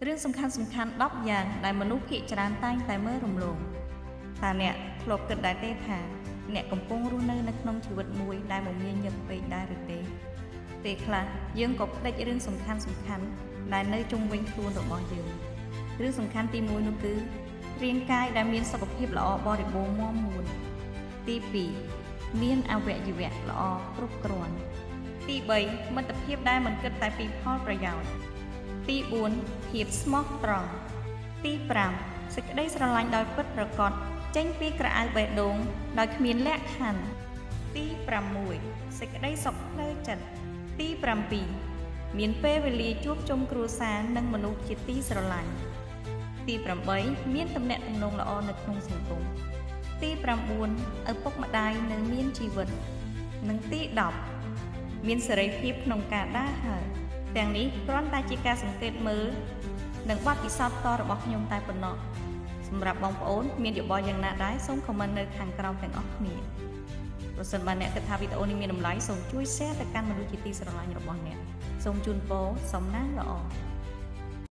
រឿងសំខាន់10យ៉ាងដែលមនុស្សភាគច្រើនតែងតែមើលរំលងតើអ្នកធ្លាប់គិតដែរទេថាអ្នកកំពុងរស់នៅក្នុងជីវិតមួយដែលមមាញឹកពេកដែរឬទេពេលខ្លះយើងក៏ភ្លេចរឿងសំខាន់ដែលនៅជុំវិញខ្លួនរបស់យើងរឿងសំខាន់ទី1នោះគឺរាងកាយដែលមានសុខភាពល្អបរិបូរណ៍មាំមួនទី2មានអវយវៈល្អគ្រប់គ្រាន់ទី3មិត្តភាពដែលមិនគិតតែពីផលប្រយោជន៍ទី4ភាពស្មោះត្រង់ទី5សេចក្តីស្រឡាញ់ដោយពិតប្រាកដចេញពីក្រអៅបេះដូងដោយគ្មានលក្ខខណ្ឌទី6សេចក្តីសុខផ្លូវចិត្តទី7មានពេលវេលាជួបជុំគ្រួសារនិងមនុស្សជាទីស្រឡាញ់ទី8មានទំនាក់ទំនងល្អនៅក្នុងសង្គមទី9ឪពុកម្ដាយនៅមានជីវិតនិងទី10មានសេរីភាពក្នុងការដើរហើរទាំងនេះគ្រាន់តែជាការសង្កេតមើលនិងបទពិសោធន៍ផ្ទាល់របស់ខ្ញុំតែប៉ុណ្ណោះសម្រាប់បងប្អូនមានយោបល់យ៉ាងណាដែរសូមខមមិននៅខាងក្រោមទាំងអស់គ្នាប្រសិនបើអ្នកគិតថាវីដេអូនេះមានតម្លៃសូមជួយ share ទៅកាន់មនុស្សជាទីស្រឡាញ់របស់អ្នកសូមជូនពរសំណាងល្អ